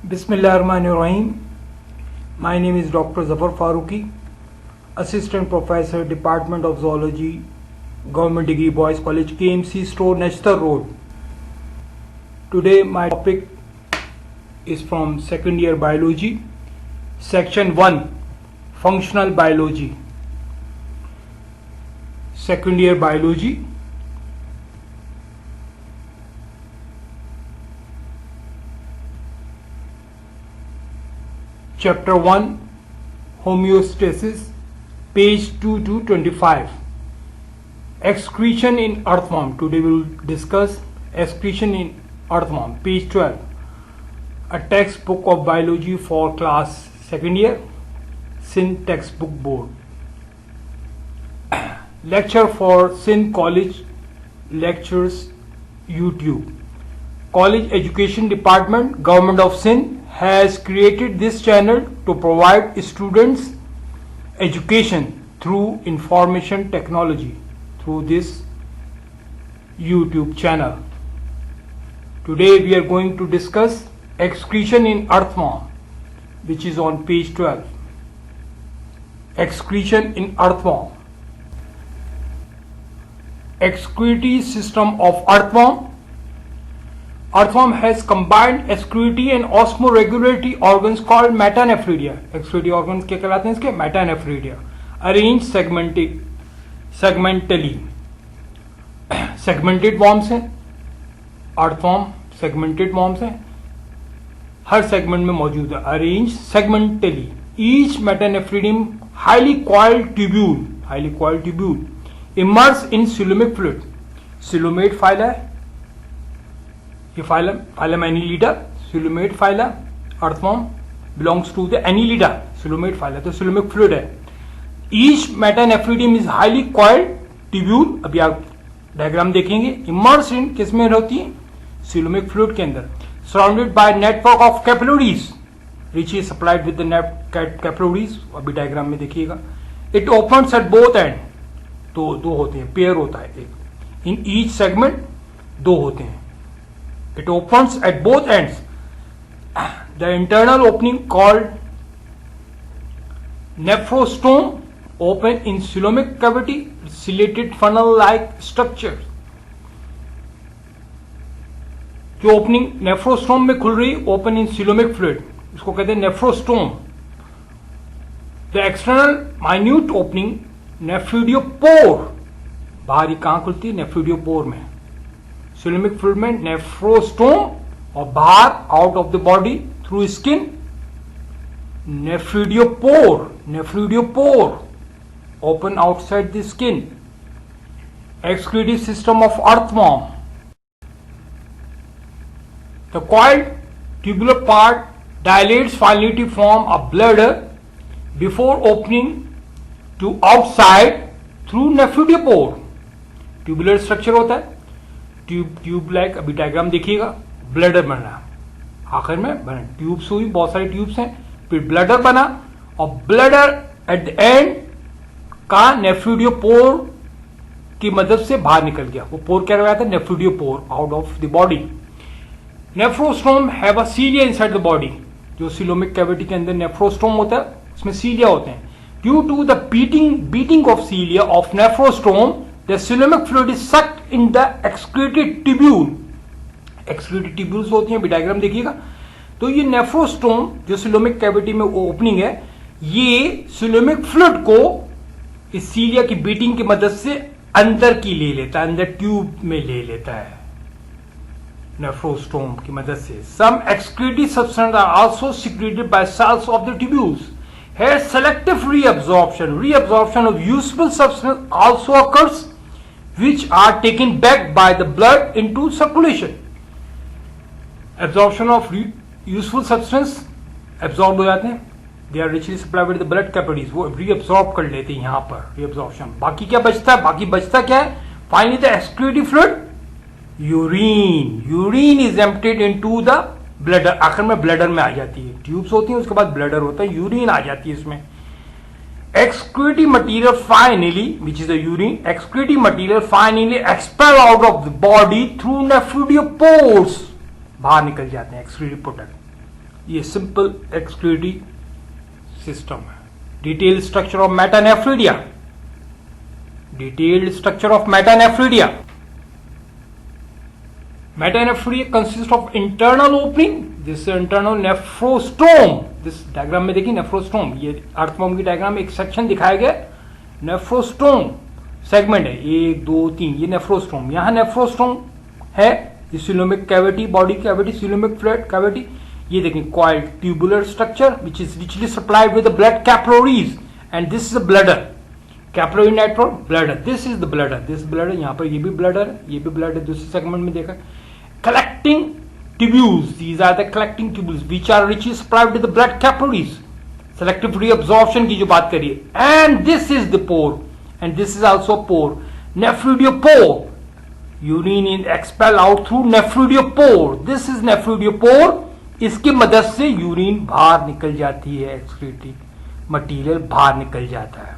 Bismillahirrahmanirrahim. My name is Dr. Zafar Farooqi, Assistant Professor, Department of Zoology, Government Degree Boys College, KMC Store, Nashtar Road. Today my topic is from second year biology, section 1, functional biology. Second year biology. Chapter 1, homeostasis, page 2 to 25. Excretion in earthworm. Today we will discuss excretion in earthworm, page 12. A textbook of biology for class second year, Sindh Textbook Board. Lecture for Sindh College Lectures, YouTube. College Education Department, Government of Sindh has created this channel to provide students education through information technology through this YouTube channel. Today we are going to discuss excretion in earthworm, which is on page 12. Excretion in earthworm. Excretory system of earthworm. Earthworm has combined excretory and osmoregulatory organs called metanephridia. Excretory organs क्या कहलाते हैं इसके? Metanephridia. Arranged segmentally. Segmented worms हैं. Earthworm segmented worms हैं. हर segment में मौजूद है. Arranged segmentally. Each metanephridium highly coiled tubule immersed in coelomic fluid. Coelomate phyla है. ये phylum Annelida, coelomate phyla, earthworm belongs to the Annelida, coelomate phyla, तो coelomic fluid है. Each metanephridium is highly coiled tubule, अभी आप diagram देखेंगे, immersed in किस में होती है? coelomic fluid के अंदर, surrounded by network of capillaries, which is supplied with the capillaries, अभी डायग्राम में देखिएगा. It opens at both end, तो दो होते हैं, पेयर होता है एक. In each segment दो होते हैं. It opens at both ends. The internal opening called nephrostome open in coelomic cavity, ciliated funnel-like structure. जो ओपनिंग नेफ्रोस्टोम में खुल रही, ओपन इन coelomic fluid, इसको कहते हैं नेफ्रोस्टोम. द एक्सटर्नल माइन्यूट ओपनिंग नेफ्रिडियोपोर, बाहर कहां खुलती है? नेफ्रिडियोपोर में. coelomic fluid में नेफ्रोस्टोम और बाहर out of the body through skin nephridiopore open outside the skin. excretory system of earthworm. The coiled tubular part dilates finally to form a bladder before opening to outside through nephridiopore. Tubular structure होता है, tube like, अभी diagram देखिएगा. Bladder बना, आखिर में बना tubes हुई, बहुत सारी ट्यूब्स हैं, फिर ब्लैडर बना और ब्लैडर एट द एंड का नेफ्रिडियोपोर की मदद से बाहर निकल गया. वो पोर क्या रहा था? Nephridiopore out of the body. Nephrostome have a cilia inside the body. जो सीलोमिक कैविटी के अंदर नेफ्रोस्टोम होता है, उसमें सीलिया होते हैं. Due to the beating of cilia of nephrostome, the coelomic fluid is sucked in the excretory tubule. excretory tubules होती हैं, अभी डायग्राम देखिएगा. तो ये नेफ्रोस्टोम जो coelomic कैविटी में ओपनिंग है, ये coelomic fluid को इस सीलिया की बीटिंग की मदद से अंदर की ले लेता है, अंदर ट्यूब में ले लेता है नेफ्रोस्टोम की मदद से. Some excretory substances are also secreted by cells of the tubules. Here selective reabsorption of useful substance also occurs, which are taken back by the blood into circulation. Absorption of useful substance absorbed हो जाते हैं. They are richly supplied with the blood capillaries. वो reabsorb कर लेते हैं यहाँ पर, reabsorption. बाकी क्या बचता है? बाकी बचता क्या है? Finally the excretory fluid, urine is emptied into the bladder. आखिर में ब्लैडर में आ जाती है. ट्यूब्स होती हैं, उसके बाद ब्लैडर होता है, यूरिन आ जाती है इसमें. excretory material finally, which is the urine, excretory material finally expel out of the body through nephridiopores. बाहर निकल जाते हैं excretory product. ये सिंपल एक्सक्रीटरी सिस्टम है. Detailed structure of metanephridia. Detailed structure of metanephridia. Metanephridia consist of internal opening, this internal nephrostome. This diagram में देखिए नेफ्रोस्टोम, ये earthworm की डायग्राम में एक सेक्शन दिखाया गया. नेफ्रोस्टोम सेगमेंट है 1 2 3, ये नेफ्रोस्टोम. यहां नेफ्रोस्टोम है, coelomic cavity, body cavity, coelomic fluid cavity. ये देखें coiled tubular structure which is richly supplied with blood capillaries and this is the bladder. Capillary network bladder, this is the bladder, this bladder. यहां पर ये भी bladder है, ये भी bladder दूसरे सेगमेंट में देखा. Collecting tubules, these are the collecting tubules which are richly supplied with blood capillaries. Selective reabsorption की जो बात करिए. And this is the pore, and this is also pore, nephridiopore. Urine is expel out through nephridiopore. This is nephridiopore. इसकी मदद से urine बाहर निकल जाती है, एक्सक्रीटरी मटीरियल बाहर निकल जाता है.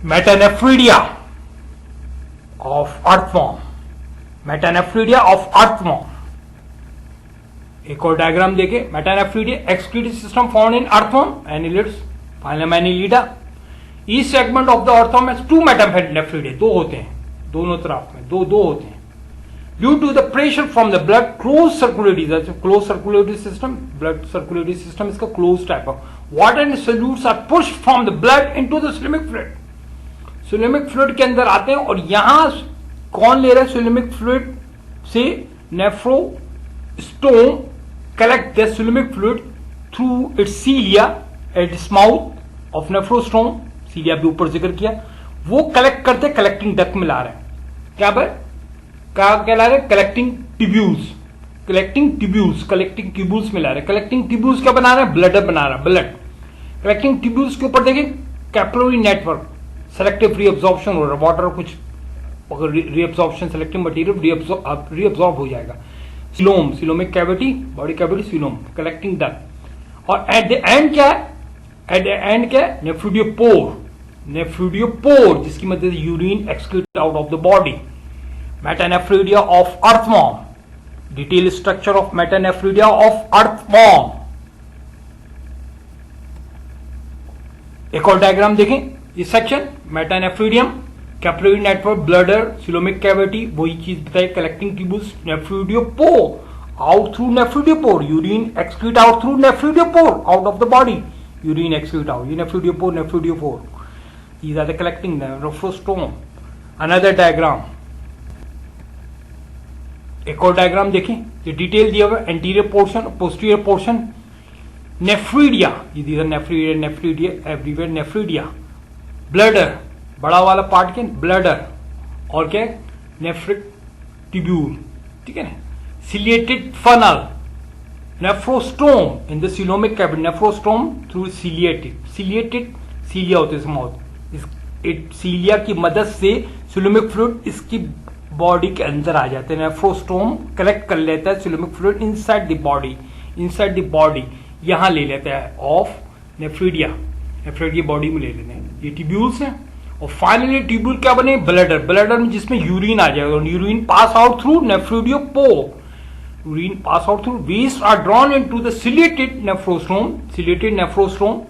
Metanephridia of earthworm. Metanephridia of earthworm. एक और डायग्राम देखें. Metanephridia excretory system found in earthworm, annelids, phylum Annelida. Each segment of the earthworm has 2 metanephridia. 2 होते हैं, दोनों तरफ में दो होते हैं. Due to the pressure from the blood, closed circulatory, that's a closed circulatory system, blood circulatory system is a closed type of. Water and solutes are pushed from the blood into the coelomic fluid. Coelomic fluid के अंदर आते हैं और यहां कौन ले रहा है coelomic fluid से? नेफ्रोस्टोम collect the coelomic fluid through its cilia at its mouth of nephrostrome. cilia भी ऊपर जिक्र किया. वो कलेक्ट करते कलेक्टिंग डक्ट में ला रहे हैं. क्या भाई क्या कहला रहे? Collecting tubules. Collecting tubules, collecting tubules में ला रहे. कलेक्टिंग ट्यूब्यूल्स क्या बना रहे हैं? ब्लडर बना रहा है, ब्लड. कलेक्टिंग ट्यूब्यूल्स के ऊपर देखिए कैपिलरी नेटवर्क, सेलेक्टिव रीअब्जॉर्प्शन हो रहा है. वाटर कुछ रीअब्जॉर्प्शन, सेलेक्टिव मटेरियल रीअब्जॉर्ब हो जाएगा. Coelom, coelomic cavity, body cavity, coelom, collecting duct. और एट द एंड क्या है? एट द एंड क्या है? नेफ्रिडियोपोर. नेफ्रिडियोपोर जिसकी मदद से urine excrete out of the body. Metanephridia of earthworm. Detailed structure of metanephridia of earthworm. एक और डायग्राम देखें. ये section metanephridium, capillary network, bladder, coelomic cavity, वही चीज बताई. Collecting tubules, nephridiopore, out through nephridiopore. Urine excrete out through nephridiopore, out of the body. Urine excrete out. ये nephridiopore, नेफ्रिडियोपोर. These are the collecting nephrostrome. Another diagram. एक और diagram देखें. ये detail दिया हुआ anterior portion, posterior portion. Nephridia, ये nephridia, nephridia everywhere, nephridia. Bladder, बड़ा वाला पार्ट के ब्लडर, और क्या नेफ्रिक ट्यूब्यूल. ठीक है ना. Ciliated funnel, nephrostome in the coelomic cavity. Nephrostome through ciliated, ciliated cilia होते हैं माउथ. इस सीलिया की मदद से सिलोमिक फ्लूइड इसकी बॉडी के अंदर आ जाते हैं. नेफ्रोस्टोम कलेक्ट कर लेता है coelomic fluid inside the body, inside the body यहां ले लेता है ऑफ नेफ्रिडिया. नेफ्रिडिया बॉडी में ले लेते हैं. ये ट्यूब्यूल्स हैं. और फाइनली ट्यूब्यूल क्या बने? ब्लडर. ब्लडर में जिसमें यूरिन आ जाएगा. और urine pass out through nephridiopore. Urine pass out through. Waste are drawn into the ciliated nephrostome. Ciliated nephrostome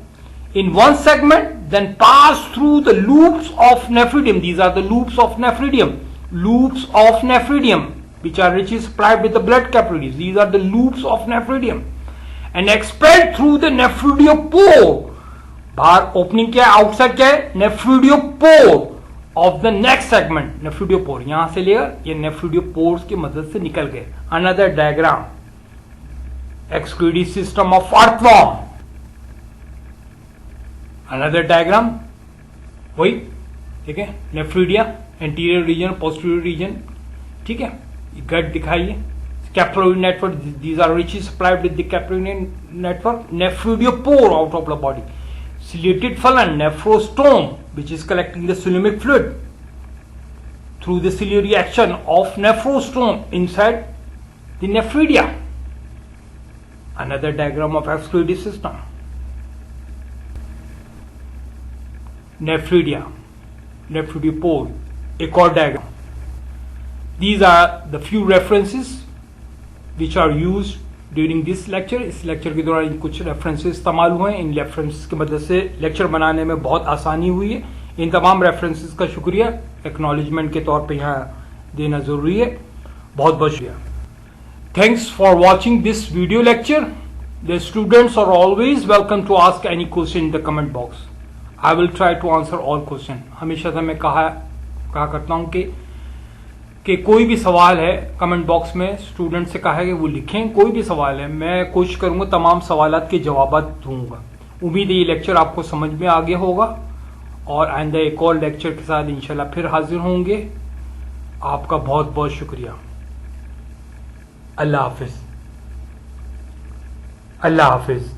in one segment, then pass through the loops of nephridium. These are the loops of nephridium. Loops of nephridium, which are richly supplied with the blood capillaries. These are the loops of nephridium, and expelled through the nephridiopore. बाहर opening क्या है? Outside क्या है? नेफ्रिडियोपोर of the next segment. नेफ्रिडियोपोर यहां से लेकर ये नेफ्रिडियोपोर्स की मदद से निकल गए. Another diagram. Excretory system of earthworm. Another diagram. वही ठीक है. Nephridia, anterior region, posterior region. ठीक है. गट दिखाइए. Capillary network. These are richly supplied with the capillary network. Nephridiopore out of the body. Ciliated funnel, nephrostome, which is collecting the coelomic fluid through the ciliary action of nephrostome inside the nephridia. Another diagram of excretory system. Nephridia, nephridiopore. A core diagram. These are the few references which are use during this lecture. इस lecture के दौरान कुछ references इस्तेमाल हुए हैं। इन references की मदद से लेक्चर बनाने में बहुत आसानी हुई है। इन तमाम रेफरेंसेस का शुक्रिया एक्नॉलेजमेंट के तौर पे यहाँ देना जरूरी है। बहुत बहुत शुक्रिया। Thanks for watching this video lecture. The students are always welcome to ask any question in the comment box. I will try to answer all question. हमेशा से मैं कहा करता हूं कि कोई भी सवाल है कमेंट बॉक्स में स्टूडेंट से कहा है कि वो लिखें। कोई भी सवाल है, मैं कोशिश करूंगा तमाम सवालात के जवाब दूंगा। उम्मीद है ये लेक्चर आपको समझ में आ गया होगा और आइंदा एक और लेक्चर के साथ इंशाल्लाह फिर हाजिर होंगे। आपका बहुत बहुत शुक्रिया। अल्लाह हाफिज। अल्लाह हाफिज।